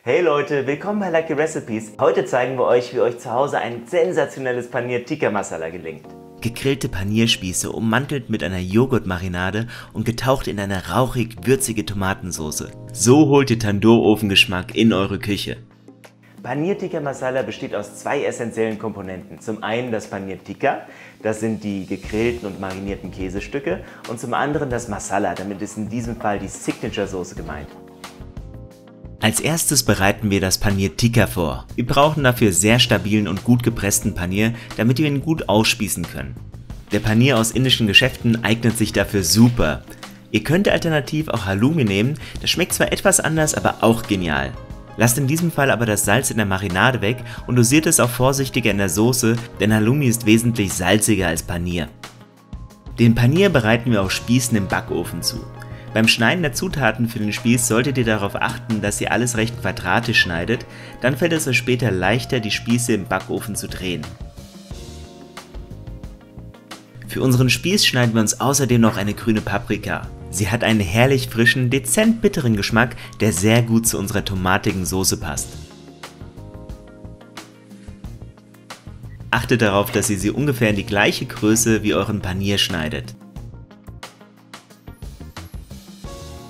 Hey Leute, willkommen bei Lucky Recipes. Heute zeigen wir euch, wie euch zu Hause ein sensationelles Paneer Tikka Masala gelingt. Gegrillte Panierspieße ummantelt mit einer Joghurtmarinade und getaucht in eine rauchig-würzige Tomatensauce. So holt ihr Tandoor-Ofengeschmack in eure Küche. Paneer Tikka Masala besteht aus zwei essentiellen Komponenten. Zum einen das Paneer Tikka, das sind die gegrillten und marinierten Käsestücke, und zum anderen das Masala, damit ist in diesem Fall die Signature-Soße gemeint. Als erstes bereiten wir das Paneer Tikka vor. Wir brauchen dafür sehr stabilen und gut gepressten Paneer, damit wir ihn gut ausspießen können. Der Paneer aus indischen Geschäften eignet sich dafür super. Ihr könnt alternativ auch Halloumi nehmen, das schmeckt zwar etwas anders, aber auch genial. Lasst in diesem Fall aber das Salz in der Marinade weg und dosiert es auch vorsichtiger in der Soße, denn Halloumi ist wesentlich salziger als Paneer. Den Paneer bereiten wir auf Spießen im Backofen zu. Beim Schneiden der Zutaten für den Spieß solltet ihr darauf achten, dass ihr alles recht quadratisch schneidet, dann fällt es euch später leichter, die Spieße im Backofen zu drehen. Für unseren Spieß schneiden wir uns außerdem noch eine grüne Paprika. Sie hat einen herrlich frischen, dezent bitteren Geschmack, der sehr gut zu unserer tomatigen Soße passt. Achtet darauf, dass ihr sie ungefähr in die gleiche Größe wie euren Paneer schneidet.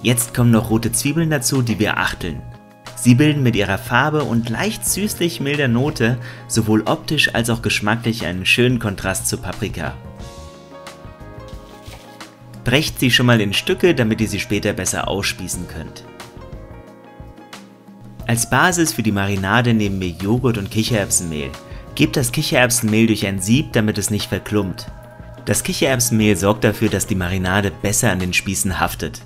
Jetzt kommen noch rote Zwiebeln dazu, die wir achteln. Sie bilden mit ihrer Farbe und leicht süßlich milder Note sowohl optisch als auch geschmacklich einen schönen Kontrast zur Paprika. Brecht sie schon mal in Stücke, damit ihr sie später besser ausspießen könnt. Als Basis für die Marinade nehmen wir Joghurt und Kichererbsenmehl. Gebt das Kichererbsenmehl durch ein Sieb, damit es nicht verklumpt. Das Kichererbsenmehl sorgt dafür, dass die Marinade besser an den Spießen haftet.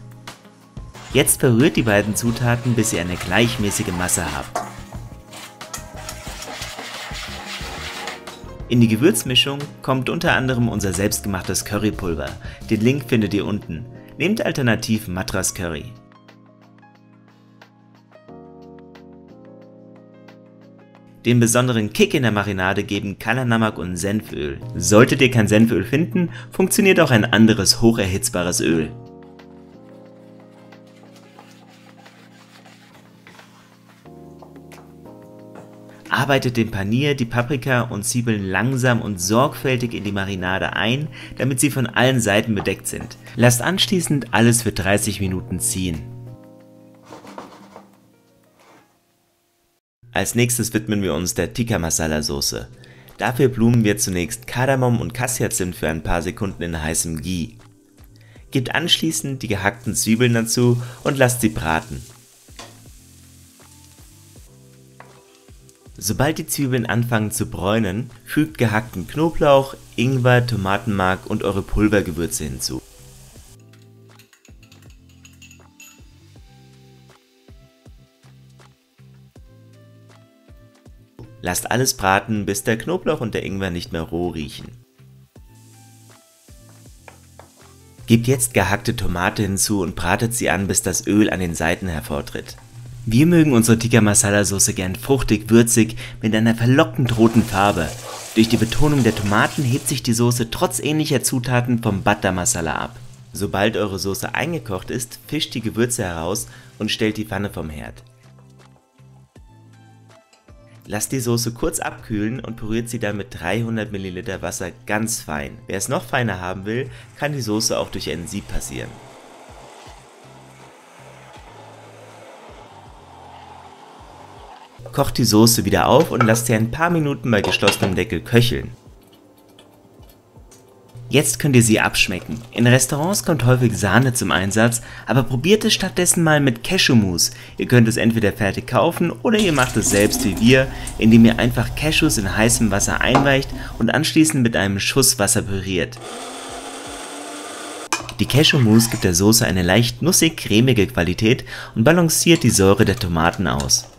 Jetzt verrührt die beiden Zutaten, bis ihr eine gleichmäßige Masse habt. In die Gewürzmischung kommt unter anderem unser selbstgemachtes Currypulver. Den Link findet ihr unten. Nehmt alternativ Madras Curry. Den besonderen Kick in der Marinade geben Kala Namak und Senföl. Solltet ihr kein Senföl finden, funktioniert auch ein anderes hocherhitzbares Öl. Arbeitet den Paneer, die Paprika und Zwiebeln langsam und sorgfältig in die Marinade ein, damit sie von allen Seiten bedeckt sind. Lasst anschließend alles für 30 Minuten ziehen. Als nächstes widmen wir uns der Tikka Masala Soße. Dafür blumen wir zunächst Kardamom und Cassia-Zimt für ein paar Sekunden in heißem Ghee. Gebt anschließend die gehackten Zwiebeln dazu und lasst sie braten. Sobald die Zwiebeln anfangen zu bräunen, fügt gehackten Knoblauch, Ingwer, Tomatenmark und eure Pulvergewürze hinzu. Lasst alles braten, bis der Knoblauch und der Ingwer nicht mehr roh riechen. Gebt jetzt gehackte Tomate hinzu und bratet sie an, bis das Öl an den Seiten hervortritt. Wir mögen unsere Tikka Masala Soße gern fruchtig-würzig mit einer verlockend roten Farbe. Durch die Betonung der Tomaten hebt sich die Soße trotz ähnlicher Zutaten vom Butter Masala ab. Sobald eure Soße eingekocht ist, fischt die Gewürze heraus und stellt die Pfanne vom Herd. Lasst die Soße kurz abkühlen und püriert sie dann mit 300 ml Wasser ganz fein. Wer es noch feiner haben will, kann die Soße auch durch ein Sieb passieren. Kocht die Soße wieder auf und lasst sie ein paar Minuten bei geschlossenem Deckel köcheln. Jetzt könnt ihr sie abschmecken. In Restaurants kommt häufig Sahne zum Einsatz, aber probiert es stattdessen mal mit Cashewmus. Ihr könnt es entweder fertig kaufen oder ihr macht es selbst wie wir, indem ihr einfach Cashews in heißem Wasser einweicht und anschließend mit einem Schuss Wasser püriert. Die Cashewmus gibt der Soße eine leicht nussig-cremige Qualität und balanciert die Säure der Tomaten aus.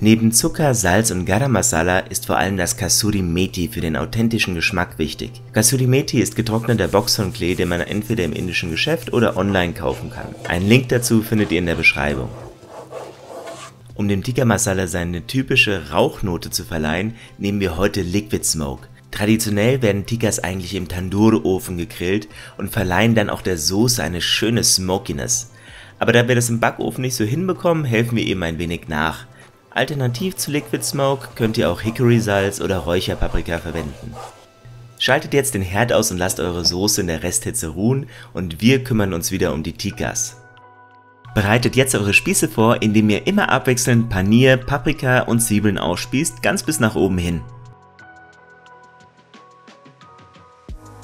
Neben Zucker, Salz und Garam Masala ist vor allem das Kasuri Methi für den authentischen Geschmack wichtig. Kasuri Methi ist getrockneter Boxhornklee, den man entweder im indischen Geschäft oder online kaufen kann. Einen Link dazu findet ihr in der Beschreibung. Um dem Tikka Masala seine typische Rauchnote zu verleihen, nehmen wir heute Liquid Smoke. Traditionell werden Tikkas eigentlich im Tandoor-Ofen gegrillt und verleihen dann auch der Soße eine schöne Smokiness. Aber da wir das im Backofen nicht so hinbekommen, helfen wir eben ein wenig nach. Alternativ zu Liquid Smoke könnt ihr auch Hickory-Salz oder Räucherpaprika verwenden. Schaltet jetzt den Herd aus und lasst eure Soße in der Resthitze ruhen und wir kümmern uns wieder um die Tikkas. Bereitet jetzt eure Spieße vor, indem ihr immer abwechselnd Panier, Paprika und Zwiebeln ausspießt, ganz bis nach oben hin.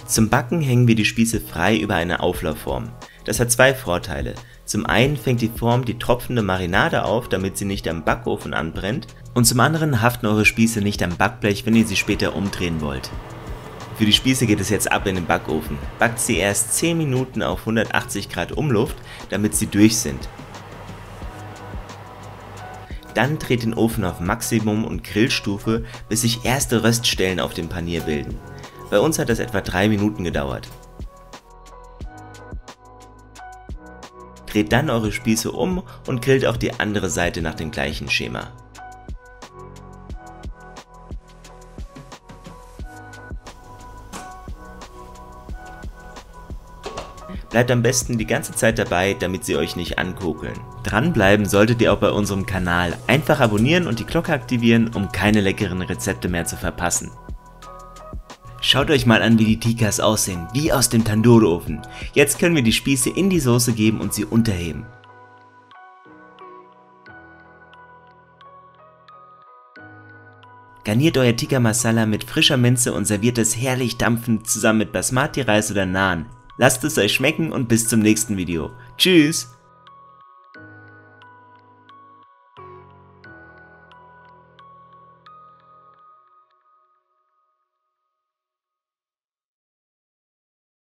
Zum Backen hängen wir die Spieße frei über eine Auflaufform. Das hat zwei Vorteile. Zum einen fängt die Form die tropfende Marinade auf, damit sie nicht am Backofen anbrennt, und zum anderen haften eure Spieße nicht am Backblech, wenn ihr sie später umdrehen wollt. Für die Spieße geht es jetzt ab in den Backofen. Backt sie erst 10 Minuten auf 180 Grad Umluft, damit sie durch sind. Dann dreht den Ofen auf Maximum und Grillstufe, bis sich erste Röststellen auf dem Panier bilden. Bei uns hat das etwa 3 Minuten gedauert. Dreht dann eure Spieße um und grillt auch die andere Seite nach dem gleichen Schema. Bleibt am besten die ganze Zeit dabei, damit sie euch nicht ankokeln. Dranbleiben solltet ihr auch bei unserem Kanal. Einfach abonnieren und die Glocke aktivieren, um keine leckeren Rezepte mehr zu verpassen. Schaut euch mal an, wie die Tikkas aussehen, wie aus dem Tandoor-Ofen. Jetzt können wir die Spieße in die Soße geben und sie unterheben. Garniert euer Tikka Masala mit frischer Minze und serviert es herrlich dampfend zusammen mit Basmati-Reis oder Naan. Lasst es euch schmecken und bis zum nächsten Video. Tschüss!